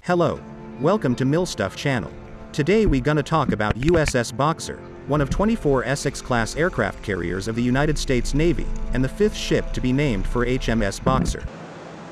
Hello. Welcome to Millstuff channel. Today we gonna talk about USS Boxer, one of 24 Essex-class aircraft carriers of the United States Navy, and the fifth ship to be named for HMS Boxer.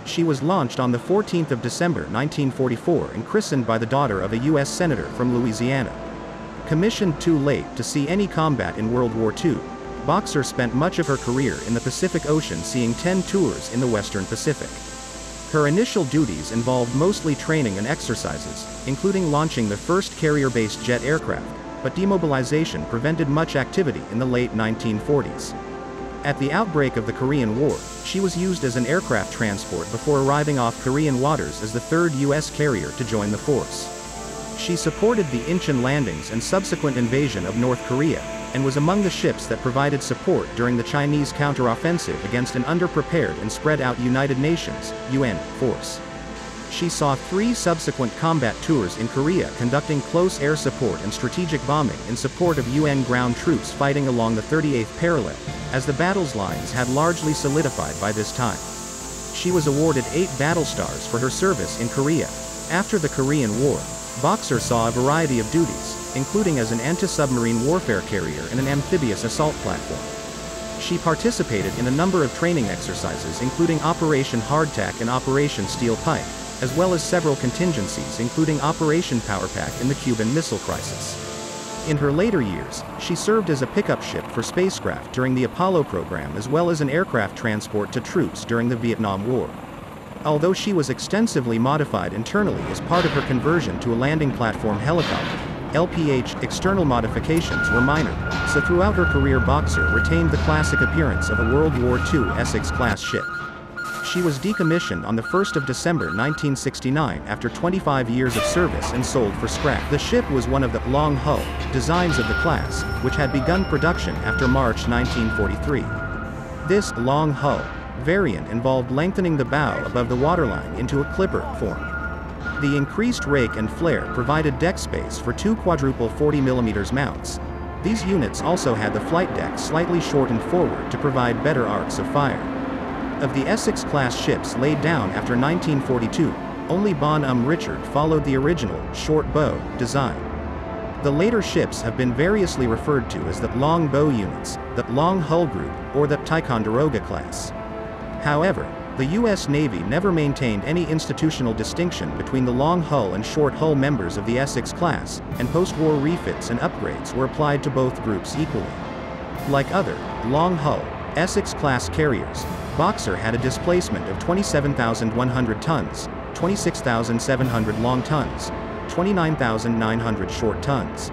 She was launched on the 14th of December 1944 and christened by the daughter of a U.S. Senator from Louisiana. Commissioned too late to see any combat in World War II, Boxer spent much of her career in the Pacific Ocean, seeing 10 tours in the Western Pacific. Her initial duties involved mostly training and exercises, including launching the first carrier-based jet aircraft, but demobilization prevented much activity in the late 1940s. At the outbreak of the Korean War, she was used as an aircraft transport before arriving off Korean waters as the third U.S. carrier to join the force. She supported the Incheon landings and subsequent invasion of North Korea, and was among the ships that provided support during the Chinese counteroffensive against an underprepared and spread-out United Nations (UN) force. She saw 3 subsequent combat tours in Korea, conducting close air support and strategic bombing in support of UN ground troops fighting along the 38th parallel, as the battle's lines had largely solidified by this time. She was awarded 8 battle stars for her service in Korea. After the Korean War, Boxer saw a variety of duties, including as an anti-submarine warfare carrier and an amphibious assault platform. She participated in a number of training exercises, including Operation Hardtack and Operation Steel Pipe, as well as several contingencies including Operation Powerpack in the Cuban Missile Crisis. In her later years, she served as a pickup ship for spacecraft during the Apollo program, as well as an aircraft transport to troops during the Vietnam War. Although she was extensively modified internally as part of her conversion to a landing platform helicopter, LPH external modifications were minor, so throughout her career Boxer retained the classic appearance of a World War II Essex-class ship. She was decommissioned on the 1st of December 1969 after 25 years of service and sold for scrap. The ship was one of the long hull designs of the class, which had begun production after March 1943. This long hull variant involved lengthening the bow above the waterline into a clipper form. The increased rake and flare provided deck space for 2 quadruple 40mm mounts. These units also had the flight deck slightly shortened forward to provide better arcs of fire. Of the Essex-class ships laid down after 1942, only Bonhomme Richard followed the original short bow design. The later ships have been variously referred to as the long bow units, the long hull group, or the Ticonderoga class. However, the U.S. Navy never maintained any institutional distinction between the long hull and short hull members of the Essex class, and post-war refits and upgrades were applied to both groups equally. Like other long hull Essex-class carriers, Boxer had a displacement of 27,100 tons, 26,700 long tons, 29,900 short tons.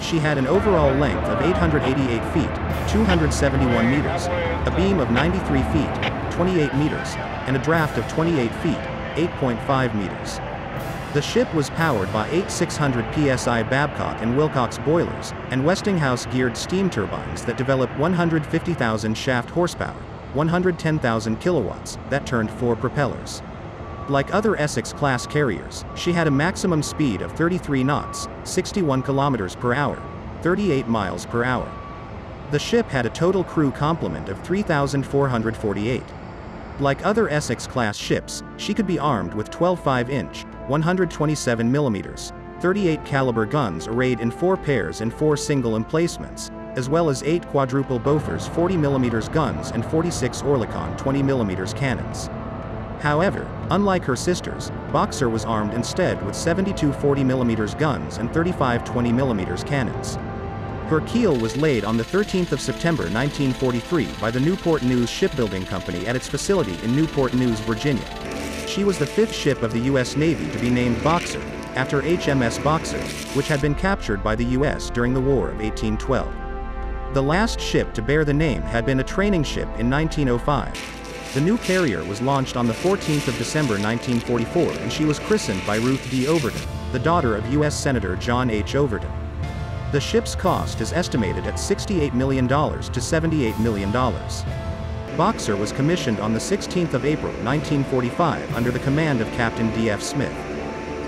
She had an overall length of 888 feet, 271 meters, a beam of 93 feet, 28 meters, and a draft of 28 feet, 8.5 meters. The ship was powered by 8 600 psi Babcock and Wilcox boilers, and Westinghouse geared steam turbines that developed 150,000 shaft horsepower, 110,000 kilowatts, that turned 4 propellers. Like other Essex-class carriers, she had a maximum speed of 33 knots, 61 kilometers per hour, 38 miles per hour. The ship had a total crew complement of 3,448. Like other Essex-class ships, she could be armed with 12 5-inch, 127mm, 38 caliber guns arrayed in 4 pairs and 4 single emplacements, as well as 8 quadruple Bofors 40mm guns and 46 Oerlikon 20mm cannons. However, unlike her sisters, Boxer was armed instead with 72 40mm guns and 35 20mm cannons. Her keel was laid on the 13th of September 1943 by the Newport News Shipbuilding Company at its facility in Newport News, Virginia. She was the 5th ship of the U.S. Navy to be named Boxer, after HMS Boxer, which had been captured by the U.S. during the War of 1812. The last ship to bear the name had been a training ship in 1905. The new carrier was launched on the 14th of December 1944, and she was christened by Ruth D. Overton, the daughter of U.S. Senator John H. Overton. The ship's cost is estimated at $68 million to $78 million. Boxer was commissioned on the 16th of April 1945 under the command of Captain D.F. Smith.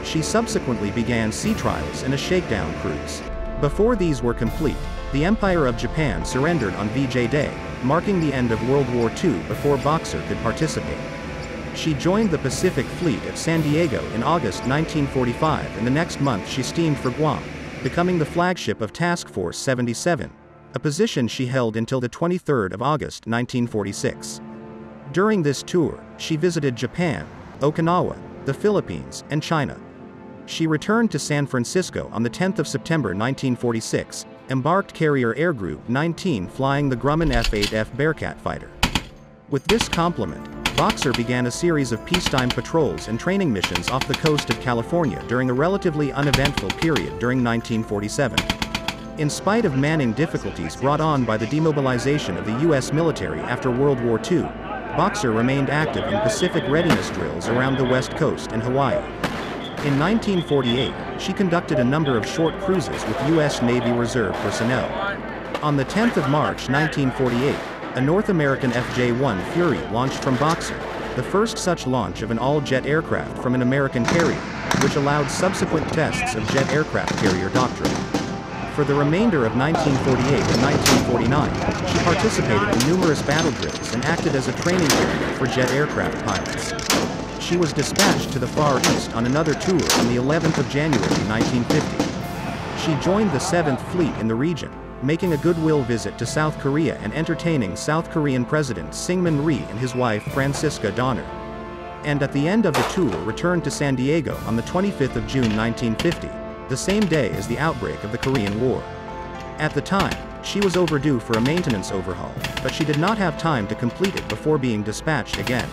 She subsequently began sea trials and a shakedown cruise. Before these were complete, the Empire of Japan surrendered on VJ Day, marking the end of World War II before Boxer could participate. She joined the Pacific Fleet at San Diego in August 1945, and the next month she steamed for Guam, becoming the flagship of Task Force 77, a position she held until the 23rd of August 1946. During this tour, she visited Japan, Okinawa, the Philippines, and China. She returned to San Francisco on the 10th of September 1946, embarked Carrier Air Group 19 flying the Grumman F-8F Bearcat fighter. With this complement, Boxer began a series of peacetime patrols and training missions off the coast of California during a relatively uneventful period during 1947. In spite of manning difficulties brought on by the demobilization of the U.S. military after World War II, Boxer remained active in Pacific readiness drills around the West Coast and Hawaii. In 1948, she conducted a number of short cruises with U.S. Navy Reserve personnel. On the 10th of March 1948, a North American FJ-1 Fury launched from Boxer, the first such launch of an all-jet aircraft from an American carrier, which allowed subsequent tests of jet aircraft carrier doctrine. For the remainder of 1948 and 1949, she participated in numerous battle drills and acted as a training carrier for jet aircraft pilots. She was dispatched to the Far East on another tour on the 11th of January 1950. She joined the 7th Fleet in the region, making a goodwill visit to South Korea and entertaining South Korean President Syngman Rhee and his wife Francisca Donner. And at the end of the tour returned to San Diego on the 25th of June 1950, the same day as the outbreak of the Korean War. At the time, she was overdue for a maintenance overhaul, but she did not have time to complete it before being dispatched again.